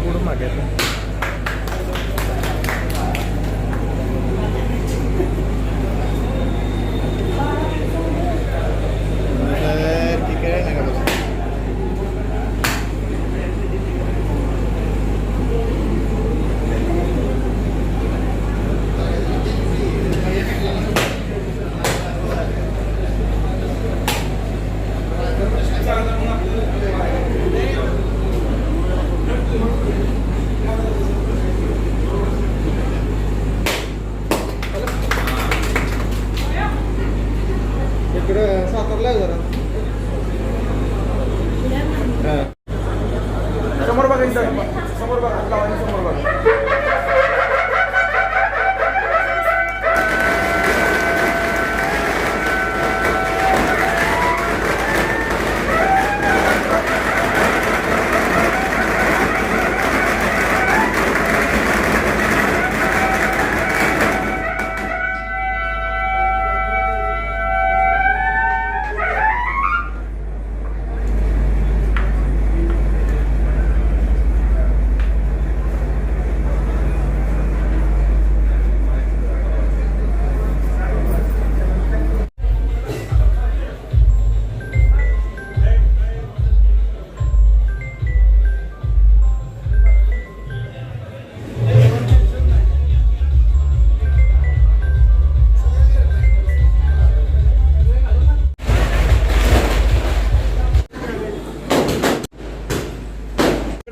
पुढं मागायचं. समोर बघा, समोर बघा, समोर बघा.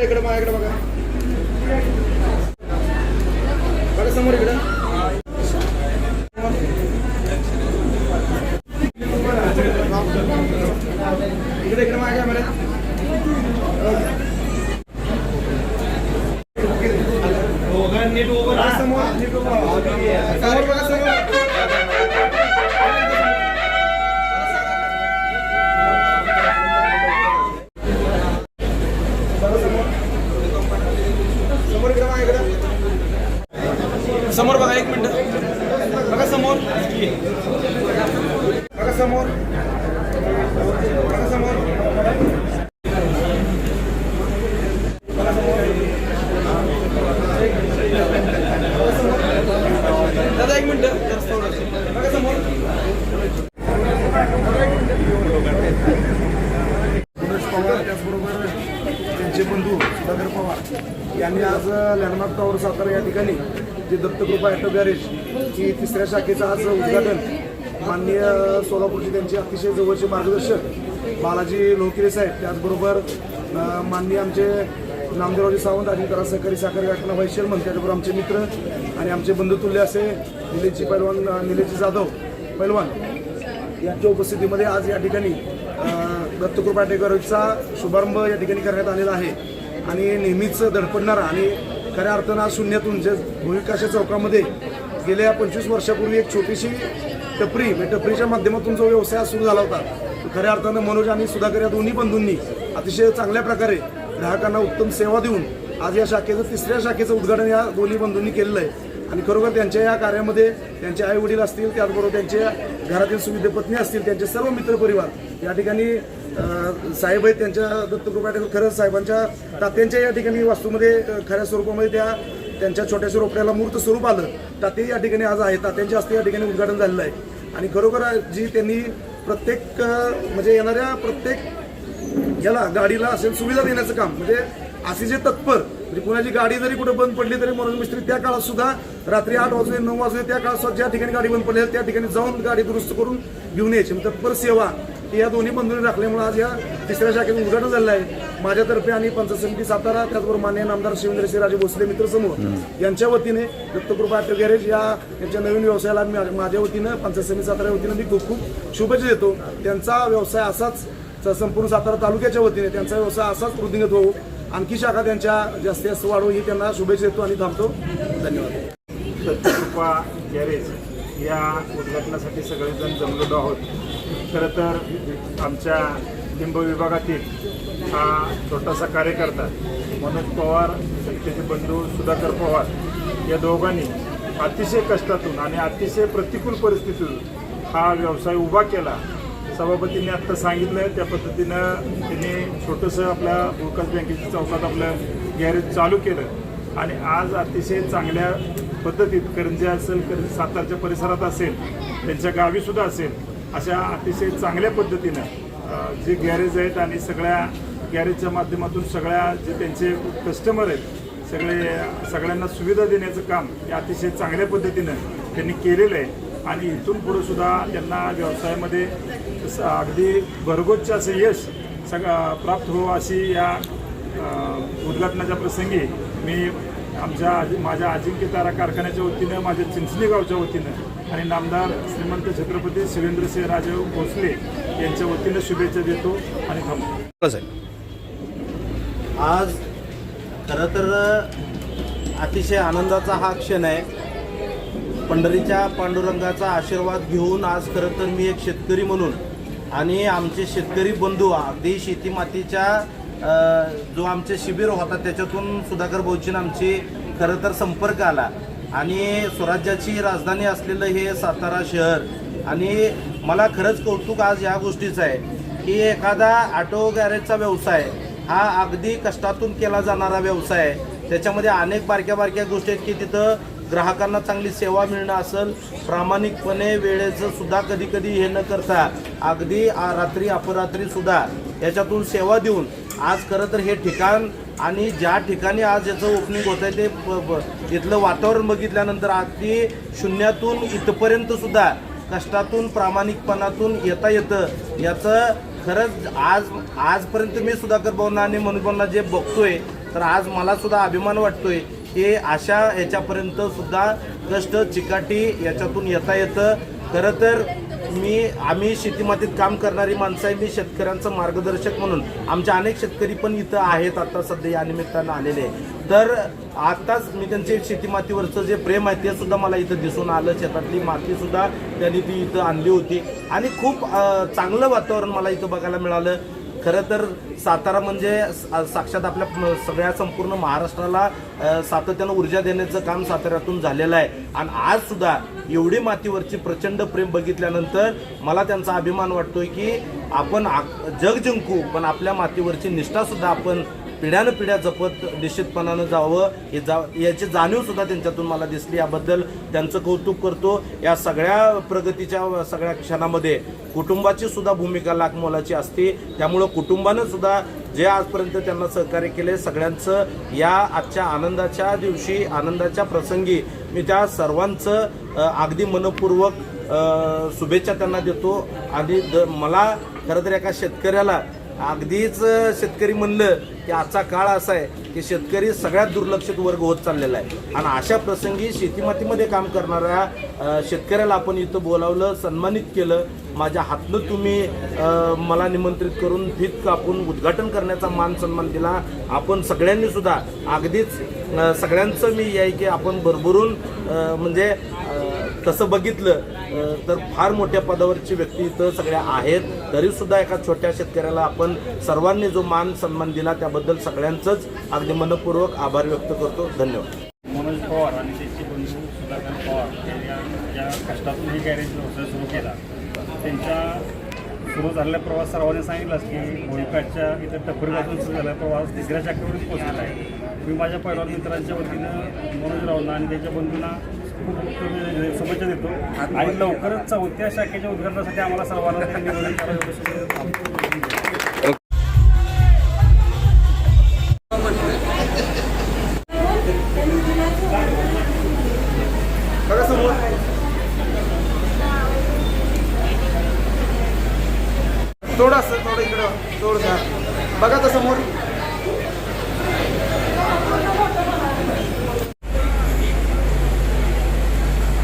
इकडे माझ्याकडे बघा, बघा समोर इकडे. इकडे इकडे माझ्या कॅमेरा नीट उभं राहा. समोर नीट उभं राहा. समोर बघा, समोर. समोर बघा, एक मिनिट बघा, समोर बघा, समोर बघा, समोर दादा, एक मिनिट बघा, समोर. पवार त्याचबरोबर त्यांचे बंधू सुधाकर पवार यांनी आज लँडमार्क टॉवर सातारा या ठिकाणी जे दत्तकृपा ॲटो गॅरेज ही 3ऱ्या शाखेचं आज उद्घाटन माननीय सोलापूरचे त्यांचे अतिशय जवळचे मार्गदर्शक बालाजी लोहकिरे साहेब, त्याचबरोबर माननीय आमचे नामदेवरावजी सावंत अधिकारी सहकारी साखर कारखाना व्हाईस चेअरमन, त्याचबरोबर आमचे मित्र आणि आमचे बंधुतुल्य असे निलेशजी पैलवान, निलेशजी जाधव पैलवान यांच्या उपस्थितीमध्ये आज या ठिकाणी दत्तकृपा ॲटो गॅरेजचा शुभारंभ या ठिकाणी करण्यात आलेला आहे. आणि नेहमीच धडपडणारा आणि खऱ्या अर्थानं शून्यातून जे भूविकासच्या चौकामध्ये गेल्या 25 वर्षापूर्वी एक छोटीशी टपरी, टपरीच्या माध्यमातून जो व्यवसाय सुरू झाला होता, खऱ्या अर्थानं मनोज आणि सुधाकर या दोन्ही बंधूंनी अतिशय चांगल्या प्रकारे ग्राहकांना उत्तम सेवा देऊन आज या शाखेचं 3ऱ्या शाखेचं उद्घाटन या दोन्ही बंधूंनी केलेलं आहे. आणि खरोखर त्यांच्या या कार्यामध्ये त्यांचे आई वडील असतील, त्याचबरोबर त्यांच्या घरातील सुविधे पत्नी असतील, त्यांचे सर्व मित्रपरिवार या ठिकाणी साहेब आहेत त्यांच्या दत्तकृपा खरंच साहेबांच्या तात्यांच्या या ठिकाणी वास्तूमध्ये खऱ्या स्वरूपामध्ये त्यांच्या छोट्याशा रोपड्याला मूर्त स्वरूप आलं. ताते या ठिकाणी आज आहे, तात्यांच्या हस्ते या ठिकाणी उद्घाटन झालेलं आहे. आणि खरोखर जी त्यांनी प्रत्येक म्हणजे येणाऱ्या प्रत्येक याला गाडीला असेल सुविधा देण्याचं काम, म्हणजे असे जे तत्पर, म्हणजे कुणाची गाडी जरी कुठे बंद पडली तरी मनोज मिस्त्री त्या काळात सुद्धा रात्री 8 वाजले 9 वाजले त्या काळात सुद्धा ज्या ठिकाणी गाडी बंद पडली त्या ठिकाणी जाऊन गाडी दुरुस्त करून घेऊन यायची तत्पर सेवा या दोन्ही बंधूंनी राखल्यामुळे आज या 3ऱ्या शाखेचं उद्घाटन झालं आहे. माझ्यातर्फे आणि पंचायत समिती सातारा, त्याचबरोबर माननीय नामदार शिवेंद्रसिंहराजे भोसले मित्रसमूह यांच्या वतीने दत्तकृपा ॲटो गॅरेज यांच्या नवीन व्यवसायाला माझ्या वतीनं पंचायत समिती सातारा वतीनं मी खूप खूप शुभेच्छा देतो. त्यांचा व्यवसाय असाच संपूर्ण सातारा तालुक्याच्या वतीने त्यांचा व्यवसाय असाच वृद्धिंगत होऊ, आणखी शाखा त्यांच्या जास्तीत जास्त वाढवू ही त्यांना शुभेच्छा देतो आणि थांबतो. धन्यवाद. दत्तकृपा गॅरेज या उद्घाटनासाठी सगळेजण जमलेलो आहोत. खरं तर आमच्या लिंब विभागातील हा छोटासा कार्यकर्ता मनोज पवार, त्याचे बंधू सुधाकर पवार या दोघांनी अतिशय कष्टातून आणि अतिशय प्रतिकूल परिस्थितीतून हा व्यवसाय उभा केला. सभापतींनी आत्ता सांगितलं त्या पद्धतीनं त्यांनी छोटंसं आपल्या विकास बँकेच्या चौकात आपलं गॅरेज चालू केलं आणि आज अतिशय चांगल्या पद्धतीत करंजे असेल सातारच्या परिसरात असेल, त्यांच्या गावीसुद्धा असेल, अशा अतिशय चांगल्या पद्धतीनं जे गॅरेज आहेत आणि सगळ्या गॅरेजच्या माध्यमातून सगळ्या जे त्यांचे कस्टमर आहेत सगळ्यांना सुविधा देण्याचं काम हे अतिशय चांगल्या पद्धतीनं त्यांनी केलेलं आहे. आणि इथून पुढे सुद्धा त्यांना व्यवसायामध्ये अगदी भरगोच्च असं यश प्राप्त हो अशी या उद्घाटनाच्या प्रसंगी मी माझ्या अजिंक्य तारा कारखान्याच्या वतीनं, माझ्या चिंचणी गावच्या वतीनं आणि नामदार श्रीमंत छत्रपती शिवेंद्रसिंह राजे भोसले यांच्या वतीनं शुभेच्छा देतो आणि थांबतो. आज खरं तर अतिशय आनंदाचा हा क्षण आहे. पंढरीच्या पांडुरंगाचा आशीर्वाद घेऊन आज खरं तर मी एक शेतकरी म्हणून आणि आमचे शेतकरी बंधू अगदी शेतीमातीच्या जो आमचे शिबिर होता त्याच्यातून सुधाकर भाऊजींना आमची खरं तर संपर्क आला आणि स्वराज्याची राजधानी असलेलं हे सातारा शहर आणि मला खरंच कौतुक आज या गोष्टीचं आहे की एखादा ऑटो गॅरेजचा व्यवसाय हा अगदी कष्टातून केला जाणारा व्यवसाय आहे. त्याच्यामध्ये अनेक बारक्या बारक्या गोष्टी आहेत की तिथं ग्राहकांना चांगली सेवा मिळणं असेल, प्रामाणिकपणे वेळेचं सुद्धा कधी कधी हे न करता अगदी रात्री अपरात्री सुद्धा याच्यातून सेवा देऊन आज खरं तर हे ठिकाण आणि ज्या ठिकाणी आज याचं ओपनिंग होत आहे ते इथलं वातावरण बघितल्यानंतर अगदी शून्यातून इथपर्यंत सुद्धा कष्टातून प्रामाणिकपणातून येता येतं याचं खरंच आजपर्यंत मी सुधाकर भाऊंना आणि मनोज भाऊंना जे बघतोय तर आज मला सुद्धा अभिमान वाटतोय की अशा ह्याच्यापर्यंत सुद्धा कष्ट चिकाटी याच्यातूून येता येतं. खरं तर आम्ही शेतीमातीत काम करणारी माणसं आहे. मी शेतकऱ्यांचं मार्गदर्शक म्हणून आमचे अनेक शेतकरी पण इथं आहेत आता सध्या या निमित्तानं आलेले. तर आत्ताच मी त्यांचे शेतीमातीवरचं जे प्रेम आहे ते सुद्धा मला इथं दिसून आलं. शेतातली माती सुद्धा त्यांनी ती इथं आणली होती आणि खूप चांगलं वातावरण मला इथं बघायला मिळालं. खरं तर सातारा म्हणजे साक्षात आपल्या सगळ्या संपूर्ण महाराष्ट्राला सातत्यानं ऊर्जा देण्याचं काम साताऱ्यातून झालेलं आहे आणि आज सुद्धा एवढी मातीवरची प्रचंड प्रेम बघितल्यानंतर मला त्यांचा अभिमान वाटतोय की आपण जग जिंकू पण आपल्या मातीवरची निष्ठा सुद्धा आपण पिढ्यानपिढ्या जपत निश्चितपणानं जावं याची जाणीव सुद्धा त्यांच्यातून मला दिसली. याबद्दल त्यांचं कौतुक करतो. या सगळ्या प्रगतीच्या सगळ्या क्षणामध्ये कुटुंबाची सुद्धा भूमिका लाख मोलाची असते. त्यामुळं कुटुंबानं सुद्धा जे आजपर्यंत त्यांना सहकार्य केले सगळ्यांचं या आजच्या आनंदाच्या दिवशी आनंदाच्या प्रसंगी मी त्या सर्वांचं अगदी मनपूर्वक शुभेच्छा त्यांना देतो. आणि मला खरं तर एका शेतकऱ्याला अगदीच शेतकरी म्हणलं की आजचा काळ असा आहे की शेतकरी सगळ्यात दुर्लक्षित वर्ग होत चाललेला आहे आणि अशा प्रसंगी शेतीमातीमध्ये काम करणाऱ्या शेतकऱ्याला आपण इथं बोलावलं, सन्मानित केलं. माझ्या हातनं तुम्ही मला निमंत्रित करून फीत कापून उद्घाटन करण्याचा मान सन्मान दिला. आपण सगळ्यांनी सुद्धा अगदीच सगळ्यांचं मी आहे की आपण भरभरून म्हणजे तसं बघितलं तर फार मोठ्या पदावरची व्यक्ती इथं सगळ्या आहेत. तरीसुद्धा एका छोट्या शेतकऱ्याला आपण सर्वांनी जो मान सन्मान दिला त्याबद्दल सगळ्यांचंच अगदी मनपूर्वक आभार व्यक्त करतो. धन्यवाद. मनोज पवार आणि त्यांचे बंधू सुधाकर पवार या कष्टातून हे गॅरेज व्यवसाय सुरू केला. त्यांच्या सुरू झालेला प्रवास सर्वांनी सांगितलाच की होळीकाठच्या इथं टपरीगातून सुरू झालेला प्रवास तिसऱ्या शाखेवरून पोहोचलेला आहे. मी माझ्या परिवार मित्रांच्या वतीनं मनोजरावांना आणि त्यांच्या बंधूंना खूप शुभेच्छा देतो आणि लवकरच चौथ्या शाखेच्या उद्घाटनासाठी आम्हाला सर्वांना निवेदन करावं. बघा समोर थोडं इकडं थोडं बघा तर समोर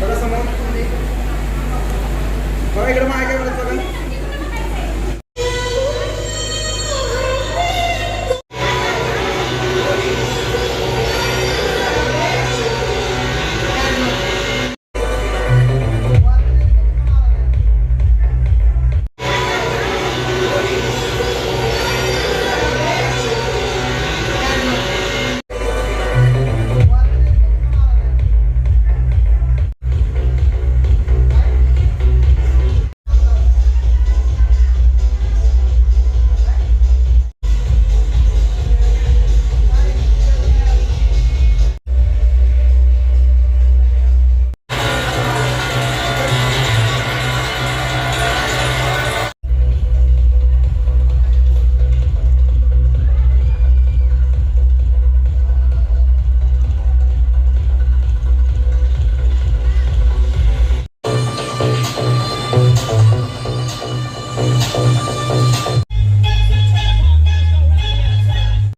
बघा समोर बघा इकडं माझ्या बघा